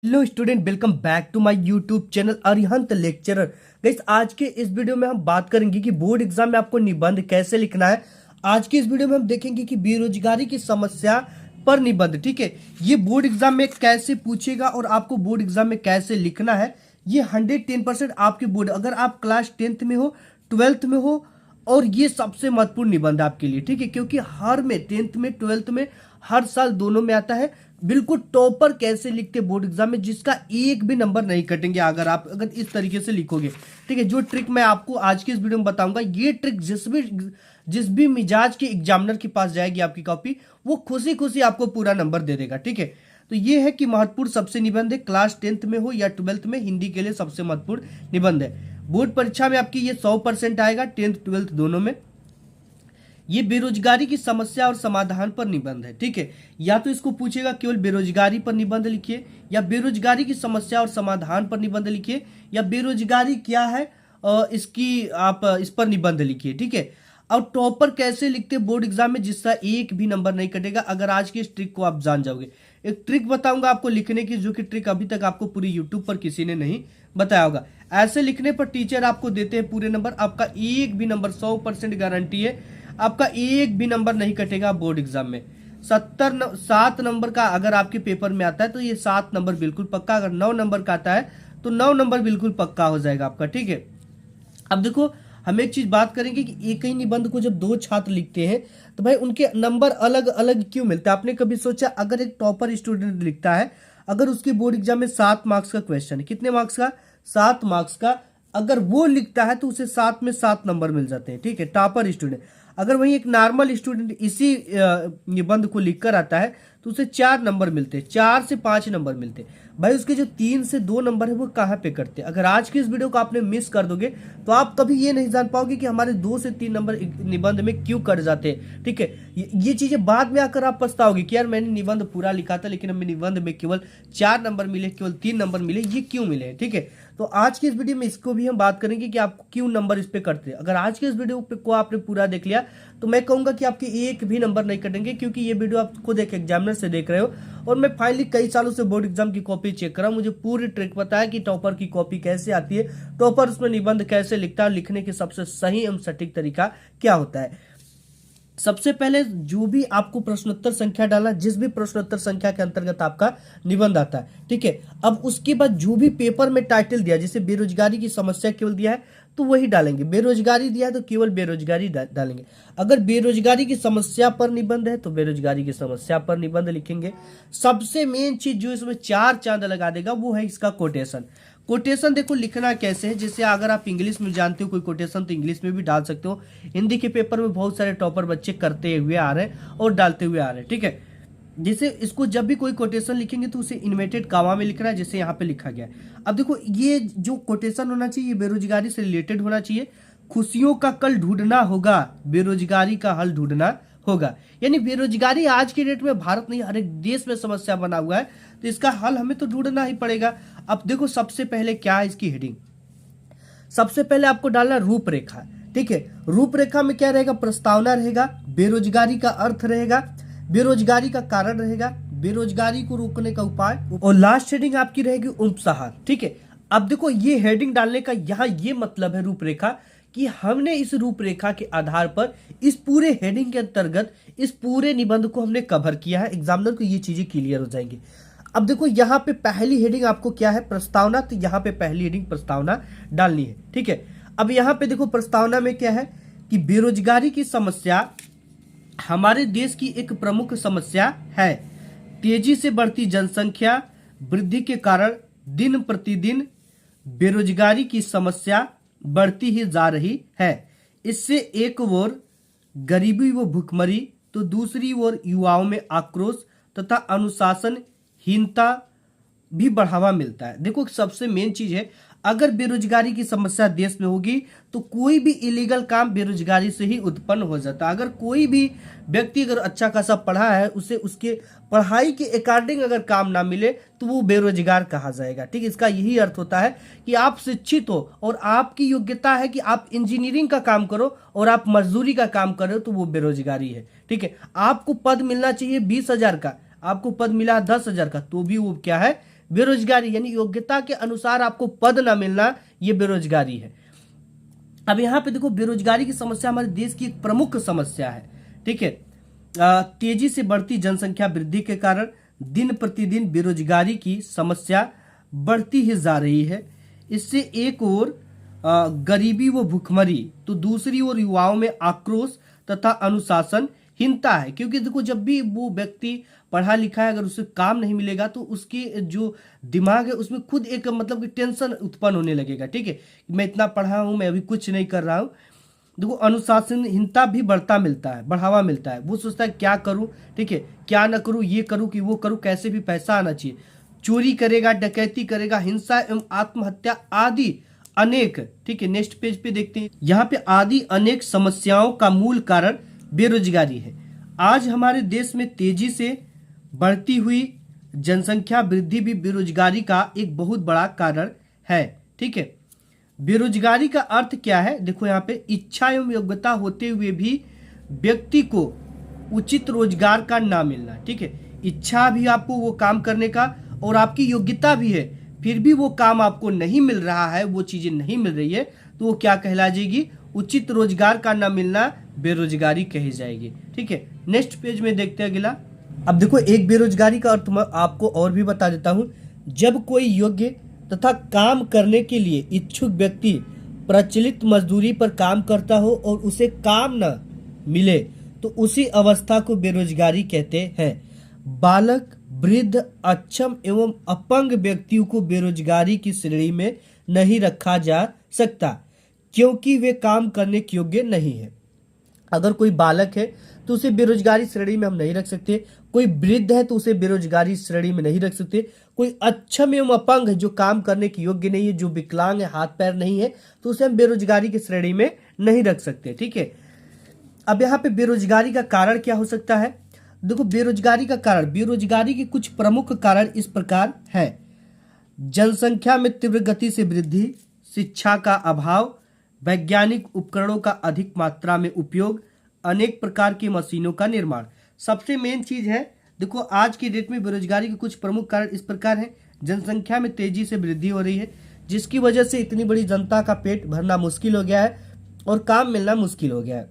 Hello student, welcome back to my YouTube channel Arihant lecturer. Guys, आज के इस video में हम बात करेंगे कि बोर्ड एग्जाम में आपको निबंध कैसे लिखना है। आज की इस वीडियो में हम देखेंगे कि बेरोजगारी की समस्या पर निबंध, ठीक है, ये बोर्ड एग्जाम में कैसे पूछेगा और आपको बोर्ड एग्जाम में कैसे लिखना है। ये 110% आपके बोर्ड, अगर आप क्लास 10th में हो, 12th में हो, और ये सबसे महत्वपूर्ण निबंध आपके लिए, ठीक है, क्योंकि हर में 10th में 12th में हर साल दोनों में आता है। बिल्कुल टॉपर कैसे लिखते बोर्ड एग्जाम में, जिसका एक भी नंबर नहीं कटेंगे अगर इस तरीके से लिखोगे, ठीक है। जो ट्रिक मैं आपको आज की इस वीडियो में बताऊंगा, ये ट्रिक जिस भी मिजाज के एग्जामिनर के पास जाएगी आपकी कॉपी, वो खुशी खुशी आपको पूरा नंबर दे देगा, ठीक है। तो ये है कि महत्वपूर्ण सबसे निबंध है, क्लास 10th में हो या 12th में, हिंदी के लिए सबसे महत्वपूर्ण निबंध है। बोर्ड परीक्षा में आपकी ये 100% आएगा, 10th 12th दोनों में। ये बेरोजगारी की समस्या और समाधान पर निबंध है, ठीक है। या तो इसको पूछेगा केवल बेरोजगारी पर निबंध लिखिए, या बेरोजगारी की समस्या और समाधान पर निबंध लिखिए, या बेरोजगारी क्या है इसकी आप इस पर निबंध लिखिए, ठीक है। और टॉपर कैसे लिखते बोर्ड एग्जाम में, जिसका एक भी नंबर नहीं कटेगा अगर आज की इस ट्रिक को आप जान जाओगे। एक ट्रिक बताऊंगा आपको लिखने की, जो कि ट्रिक अभी तक आपको पूरी यूट्यूब पर किसी ने नहीं बताया होगा। ऐसे लिखने पर टीचर आपको देते हैं पूरे नंबर, आपका एक भी नंबर 100% गारंटी है, आपका एक भी नंबर नहीं कटेगा बोर्ड एग्जाम में। 7 नंबर का अगर आपके पेपर में आता है तो ये 7 नंबर बिल्कुल पक्का, अगर 9 नंबर का आता है तो 9 नंबर बिल्कुल पक्का हो जाएगा आपका, ठीक है। अब देखो, हम एक चीज बात करेंगे कि एक ही निबंध को जब दो छात्र लिखते हैं तो भाई उनके नंबर अलग अलग क्यों मिलते हैं। आपने कभी सोचा, अगर एक टॉपर स्टूडेंट लिखता है, अगर उसके बोर्ड एग्जाम में 7 मार्क्स का क्वेश्चन है, कितने मार्क्स का, 7 मार्क्स का, अगर वो लिखता है तो उसे 7 में 7 नंबर मिल जाते हैं, ठीक है, टॉपर स्टूडेंट। अगर वही एक नॉर्मल स्टूडेंट इसी निबंध को लिखकर आता है तो उसे 4 नंबर मिलते हैं, 4 से 5 नंबर मिलते हैं। भाई उसके जो 3 से 2 नंबर है वो कहाँ पे करते हैं। अगर आज की इस वीडियो को आपने मिस कर दोगे तो आप कभी ये नहीं जान पाओगे कि हमारे 2 से 3 नंबर निबंध में क्यों कट जाते हैं, ठीक है। ये चीजें बाद में आकर आप पछताओगे कि यार मैंने निबंध पूरा लिखा था लेकिन हमें निबंध में केवल 4 नंबर मिले, केवल 3 नंबर मिले, ये क्यों मिले, ठीक है। तो आज की इस वीडियो में इसको भी हम बात करेंगे कि आपको क्यों नंबर इस पे कटते हैं। अगर आज के इस वीडियो को आपने पूरा देख लिया तो मैं कहूंगा कि आपके एक भी नंबर नहीं कटेंगे, क्योंकि ये वीडियो आप खुद एक एग्जामिनर से देख रहे हो और मैं फाइनली कई सालों से बोर्ड एग्जाम की कॉपी चेक कर रहा हूं। मुझे पूरी ट्रिक पता है कि टॉपर की कॉपी कैसे आती है, टॉपर उसमें निबंध कैसे लिखता है, लिखने के सबसे सही एवं सटीक तरीका क्या होता है। सबसे पहले जो भी आपको प्रश्नोत्तर संख्या डालना, जिस भी प्रश्नोत्तर संख्या के अंतर्गत आपका निबंध आता है, ठीक है। अब उसके बाद जो भी पेपर में टाइटल दिया, जैसे बेरोजगारी की समस्या केवल दिया है तो वही डालेंगे, बेरोजगारी दिया है तो केवल बेरोजगारी डालेंगे। अगर बेरोजगारी की समस्या पर निबंध है तो बेरोजगारी की समस्या पर निबंध लिखेंगे। सबसे मेन चीज जो इसमें 4 चांद लगा देगा वो है इसका कोटेशन। कोटेशन देखो लिखना कैसे है, जैसे अगर आप इंग्लिश में जानते हो कोई कोटेशन तो इंग्लिश में भी डाल सकते हो। हिंदी के पेपर में बहुत सारे टॉपर बच्चे करते हुए आ रहे हैं और डालते हुए आ रहे हैं, ठीक है। जैसे इसको जब भी कोई कोटेशन लिखेंगे तो उसे इन्वर्टेड कामा में लिखना है, जैसे यहाँ पे लिखा गया है। अब देखो, ये जो कोटेशन होना चाहिए ये बेरोजगारी से रिलेटेड होना चाहिए। खुशियों का कल ढूंढना होगा, बेरोजगारी का हल ढूंढना होगा। यानी बेरोजगारी आज के डेट में भारत नहीं हर एक देश में समस्या बना हुआ है, तो इसका हल हमें तो ढूंढना ही पड़ेगा। अब देखो, सबसे पहले क्या है इसकी हेडिंग, सबसे पहले आपको डालना रूपरेखा, ठीक है। रूपरेखा में क्या रहेगा, प्रस्तावना रहेगा, बेरोजगारी का अर्थ रहेगा, बेरोजगारी का कारण रहेगा, बेरोजगारी को रोकने का उपाय, और लास्ट हेडिंग आपकी रहेगी उपसंहार, ठीक है। अब देखो, ये हेडिंग डालने का यहाँ ये मतलब है रूपरेखा, कि हमने इस रूपरेखा के आधार पर इस पूरे हेडिंग के अंतर्गत इस पूरे निबंध को हमने कवर किया है। एग्जामिनर को ये चीजें क्लियर हो जाएंगी। अब देखो, यहाँ पे पहली हेडिंग आपको क्या है, प्रस्तावना, तो यहाँ पे पहली हेडिंग प्रस्तावना डालनी है, ठीक है। अब यहाँ पे देखो, प्रस्तावना में क्या है कि बेरोजगारी की समस्या हमारे देश की एक प्रमुख समस्या है। तेजी से बढ़ती जनसंख्या वृद्धि के कारण दिन प्रतिदिन बेरोजगारी की समस्या बढ़ती ही जा रही है। इससे एक ओर गरीबी व भुखमरी तो दूसरी ओर युवाओं में आक्रोश तथा अनुशासनहीनता भी बढ़ावा मिलता है। देखो, सबसे मेन चीज है, अगर बेरोजगारी की समस्या देश में होगी तो कोई भी इलीगल काम बेरोजगारी से ही उत्पन्न हो जाता है। अगर कोई भी व्यक्ति अगर अच्छा खासा पढ़ा है, उसे उसके पढ़ाई के अकॉर्डिंग अगर काम ना मिले तो वो बेरोजगार कहा जाएगा, ठीक है। इसका यही अर्थ होता है कि आप शिक्षित हो और आपकी योग्यता है कि आप इंजीनियरिंग का काम करो और आप मजदूरी का काम करो तो वो बेरोजगारी है, ठीक है। आपको पद मिलना चाहिए 20,000 का, आपको पद मिला 10,000 का, तो भी वो क्या है, बेरोजगारी यानी योग्यता के अनुसार आपको पद ना मिलना, ये बेरोजगारी है। अब यहाँ पे देखो, बेरोजगारी की समस्या हमारे देश की एक प्रमुख समस्या है, ठीक है। तेजी से बढ़ती जनसंख्या वृद्धि के कारण दिन प्रतिदिन बेरोजगारी की समस्या बढ़ती ही जा रही है। इससे एक ओर गरीबी व भुखमरी, तो दूसरी ओर युवाओं में आक्रोश तथा अनुशासनहीनता है। क्योंकि देखो, जब भी वो व्यक्ति पढ़ा लिखा है, अगर उसे काम नहीं मिलेगा तो उसके जो दिमाग है उसमें खुद एक मतलब कि टेंशन उत्पन्न होने लगेगा, ठीक है। मैं इतना पढ़ा हूँ, मैं अभी कुछ नहीं कर रहा हूँ। देखो, अनुशासनहीनता भी बढ़ावा मिलता है। वो सोचता है क्या करूँ, ठीक है, क्या ना करूँ, ये करूँ कि वो करूँ, कैसे भी पैसा आना चाहिए। चोरी करेगा, डकैती करेगा, हिंसा एवं आत्महत्या आदि अनेक, ठीक है। नेक्स्ट पेज पे देखते हैं, यहाँ पे आदि अनेक समस्याओं का मूल कारण बेरोजगारी है। आज हमारे देश में तेजी से बढ़ती हुई जनसंख्या वृद्धि भी बेरोजगारी का एक बहुत बड़ा कारण है, ठीक है। बेरोजगारी का अर्थ क्या है, देखो यहाँ पे, इच्छा एवं योग्यता होते हुए भी व्यक्ति को उचित रोजगार का ना मिलना, ठीक है। इच्छा भी आपको वो काम करने का और आपकी योग्यता भी है, फिर भी वो काम आपको नहीं मिल रहा है, वो चीजें नहीं मिल रही है, तो वो क्या कहला जाएगी, उचित रोजगार का ना मिलना बेरोजगारी कही जाएगी, ठीक है। नेक्स्ट पेज में देखते हैं अगला। अब देखो, एक बेरोजगारी का अर्थ मैं आपको और भी बता देता हूं। जब कोई योग्य तथा काम करने के लिए इच्छुक व्यक्ति प्रचलित मजदूरी पर काम करता हो और उसे काम न मिले, तो उसी अवस्था को बेरोजगारी कहते हैं। बालक, वृद्ध, अक्षम एवं अपंग व्यक्तियों को बेरोजगारी की श्रेणी में नहीं रखा जा सकता, क्योंकि वे काम करने के योग्य नहीं है। अगर कोई बालक है तो उसे बेरोजगारी श्रेणी में हम नहीं रख सकते, कोई वृद्ध है तो उसे बेरोजगारी श्रेणी में नहीं रख सकते, कोई अक्षम एवं अपंग है जो काम करने के योग्य नहीं है, जो विकलांग है, हाथ पैर नहीं है, तो उसे हम बेरोजगारी की श्रेणी में नहीं रख सकते, ठीक है। अब यहाँ पे बेरोजगारी का कारण क्या हो सकता है, देखो, बेरोजगारी के कुछ प्रमुख कारण इस प्रकार है। जनसंख्या में तीव्र गति से वृद्धि, शिक्षा का अभाव, वैज्ञानिक उपकरणों का अधिक मात्रा में उपयोग, अनेक प्रकार की मशीनों का निर्माण। सबसे मेन चीज है, देखो, आज की डेट में बेरोजगारी के कुछ प्रमुख कारण इस प्रकार हैं। जनसंख्या में तेजी से वृद्धि हो रही है, जिसकी वजह से इतनी बड़ी जनता का पेट भरना मुश्किल हो गया है और काम मिलना मुश्किल हो गया है।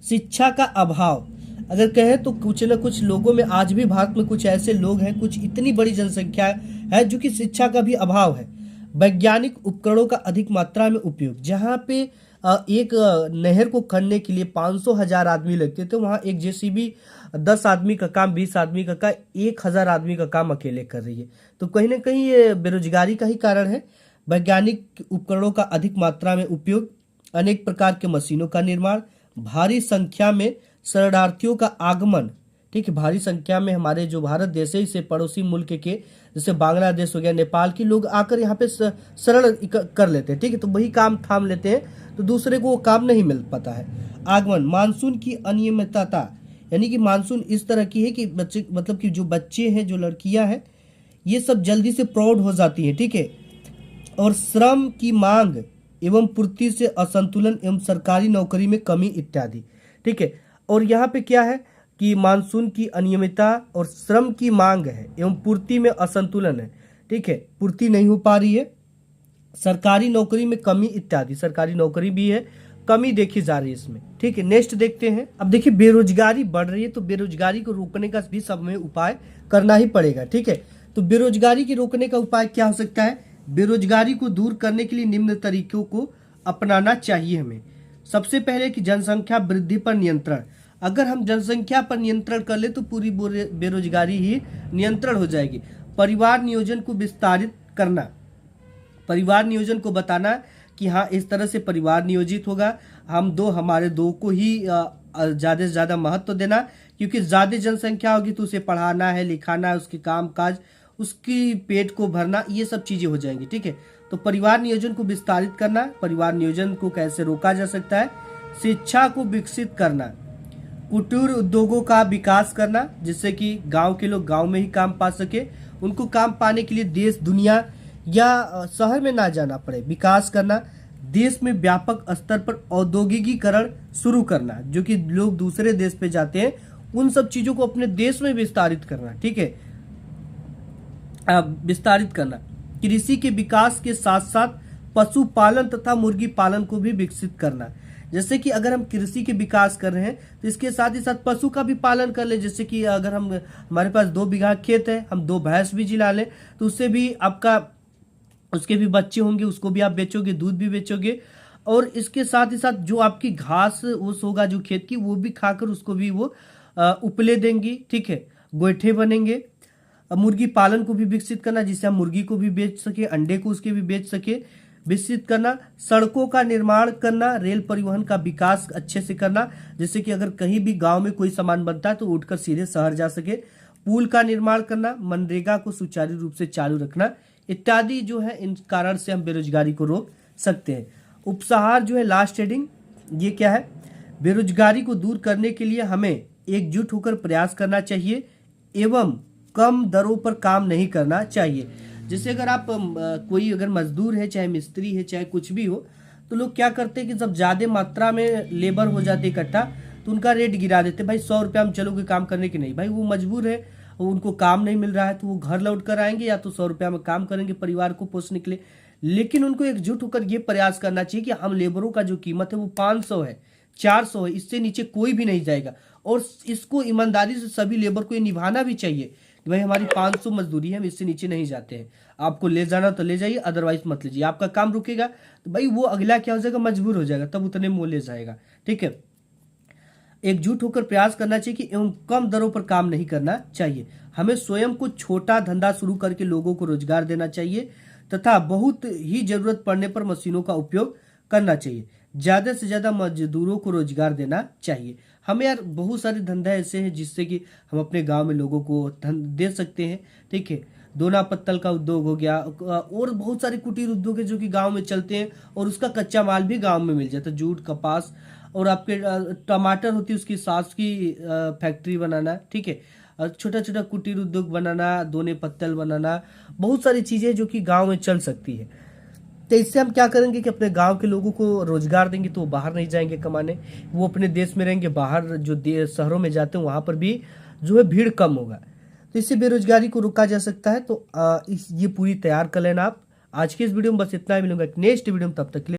शिक्षा का अभाव, अगर कहें तो कुछ न कुछ लोगों में आज भी भारत में कुछ ऐसे लोग हैं, कुछ इतनी बड़ी जनसंख्या है जो कि शिक्षा का भी अभाव है। वैज्ञानिक उपकरणों का अधिक मात्रा में उपयोग, जहाँ पे एक नहर को खनने के लिए 500,000 आदमी लगते थे, वहाँ एक जेसीबी 10 आदमी का काम, 20 आदमी का 1000 आदमी का काम अकेले कर रही है। तो कहीं ना कहीं ये बेरोजगारी का ही कारण है। वैज्ञानिक उपकरणों का अधिक मात्रा में उपयोग, अनेक प्रकार के मशीनों का निर्माण, भारी संख्या में शरणार्थियों का आगमन, ठीक है। भारी संख्या में हमारे जो भारत देश है, इसे पड़ोसी मुल्क के जैसे बांग्लादेश हो गया, नेपाल के लोग आकर यहाँ पे शरण कर लेते हैं, ठीक है। तो वही काम थाम लेते हैं, तो दूसरे को वो काम नहीं मिल पाता है। आगमन, मानसून की अनियमितता, यानी कि मानसून इस तरह की है कि बच्चे, मतलब कि जो बच्चे हैं, जो लड़कियां हैं, ये सब जल्दी से प्रौढ़ हो जाती है, ठीक है। और श्रम की मांग एवं पूर्ति से असंतुलन एवं सरकारी नौकरी में कमी इत्यादि, ठीक है। और यहाँ पे क्या है कि मानसून की अनियमितता और श्रम की मांग है एवं पूर्ति में असंतुलन है, ठीक है, पूर्ति नहीं हो पा रही है, सरकारी नौकरी में कमी इत्यादि, सरकारी नौकरी भी है, कमी देखी जा रही है इसमें, ठीक है। नेक्स्ट देखते हैं। अब देखिए, बेरोजगारी बढ़ रही है, तो बेरोजगारी को रोकने का भी सब में उपाय करना ही पड़ेगा, ठीक है। तो बेरोजगारी की रोकने का उपाय क्या हो सकता है, बेरोजगारी को दूर करने के लिए निम्न तरीकों को अपनाना चाहिए हमें। सबसे पहले कि जनसंख्या वृद्धि पर नियंत्रण, अगर हम जनसंख्या पर नियंत्रण कर ले तो पूरी बेरोजगारी ही नियंत्रण हो जाएगी। परिवार नियोजन को विस्तारित करना, परिवार नियोजन को बताना कि हाँ, इस तरह से परिवार नियोजित होगा, हमारे दो को ही ज़्यादा से ज़्यादा महत्व देना, क्योंकि ज़्यादा जनसंख्या होगी तो उसे पढ़ाना है, लिखाना है, उसके काम काज, उसकी पेट को भरना, ये सब चीज़ें हो जाएंगी, ठीक है। तो परिवार नियोजन को विस्तारित करना, परिवार नियोजन को कैसे रोका जा सकता है, शिक्षा को विकसित करना, कुटीर उद्योगों का विकास करना, जिससे कि गांव के लोग गांव में ही काम पा सके, उनको काम पाने के लिए देश दुनिया या शहर में ना जाना पड़े, विकास करना, देश में व्यापक स्तर पर औद्योगिकीकरण शुरू करना, जो कि लोग दूसरे देश पे जाते हैं, उन सब चीजों को अपने देश में विस्तारित करना, ठीक है। विस्तारित करना। कृषि के विकास के साथ साथ पशुपालन तथा मुर्गी पालन को भी विकसित करना। जैसे कि अगर हम कृषि के विकास कर रहे हैं तो इसके साथ ही साथ पशु का भी पालन कर ले। जैसे कि अगर हम हमारे पास 2 बीघा खेत है, हम 2 भैंस भी जिला लें तो उससे भी आपका उसके भी बच्चे होंगे, उसको भी आप बेचोगे, दूध भी बेचोगे। और इसके साथ ही साथ जो आपकी घास उस होगा जो खेत की, वो भी खाकर उसको भी वो उपले देंगी, ठीक है, गोइठे बनेंगे। मुर्गी पालन को भी विकसित करना, जिससे हम मुर्गी को भी बेच सके, अंडे को उसके भी बेच सके, विकसित करना। सड़कों का निर्माण करना, रेल परिवहन का विकास अच्छे से करना, जैसे कि अगर कहीं भी गांव में कोई सामान बनता है तो उठकर सीधे शहर जा सके। पुल का निर्माण करना, मनरेगा को सुचारू रूप से चालू रखना इत्यादि जो है, इन कारण से हम बेरोजगारी को रोक सकते हैं। उपसंहार जो है, लास्ट हेडिंग, ये क्या है? बेरोजगारी को दूर करने के लिए हमें एकजुट होकर प्रयास करना चाहिए एवं कम दरों पर काम नहीं करना चाहिए। जैसे अगर आप कोई अगर मजदूर है, चाहे मिस्त्री है, चाहे कुछ भी हो, तो लोग क्या करते हैं कि जब ज़्यादा मात्रा में लेबर हो जाते इकट्ठा तो उनका रेट गिरा देते। भाई 100 रुपया हम चलोगे काम करने के, नहीं भाई, वो मजबूर है, उनको काम नहीं मिल रहा है तो वो घर लौट कर आएंगे या तो 100 रुपया में काम करेंगे परिवार को पोषने के लिए। लेकिन उनको एकजुट होकर ये प्रयास करना चाहिए कि हम लेबरों का जो कीमत है वो 500 है, 400 है, इससे नीचे कोई भी नहीं जाएगा। और इसको ईमानदारी से सभी लेबर को ये निभाना भी चाहिए कि भाई हमारी 500 मजदूरी है, हम इससे नीचे नहीं जाते हैं, आपको ले जाना तो ले जाइए, अदरवाइज मत लीजिए। आपका काम रुकेगा तो भाई वो अगला क्या हो जाएगा, मजबूर हो जाएगा, तब उतने में ले जाएगा, ठीक है। एकजुट होकर प्रयास करना चाहिए कि एवं कम दरों पर काम नहीं करना चाहिए। हमें स्वयं को छोटा धंधा शुरू करके लोगों को रोजगार देना चाहिए तथा बहुत ही जरूरत पड़ने पर मशीनों का उपयोग करना चाहिए। ज्यादा से ज्यादा मजदूरों को रोजगार देना चाहिए। हमें यार बहुत सारे धंधा ऐसे हैं जिससे कि हम अपने गांव में लोगों को दे सकते हैं, ठीक है। दोना पत्तल का उद्योग हो गया और बहुत सारे कुटीर उद्योग है जो कि गांव में चलते हैं और उसका कच्चा माल भी गांव में मिल जाता है। जूट, कपास और आपके टमाटर होती है उसकी सास की फैक्ट्री बनाना, ठीक है। छोटा छोटा कुटीर उद्योग बनाना, दोने पत्तल बनाना, बहुत सारी चीजें जो कि गांव में चल सकती है। तो इससे हम क्या करेंगे कि अपने गांव के लोगों को रोजगार देंगे तो वो बाहर नहीं जाएंगे कमाने, वो अपने देश में रहेंगे। बाहर जो शहरों में जाते हैं वहां पर भी जो है भीड़ कम होगा, तो इससे बेरोजगारी को रोका जा सकता है। तो ये पूरी तैयार कर लेना आप। आज की इस वीडियो में बस इतना ही, मिलूंगा एक नेक्स्ट वीडियो में, तब तक के लिए।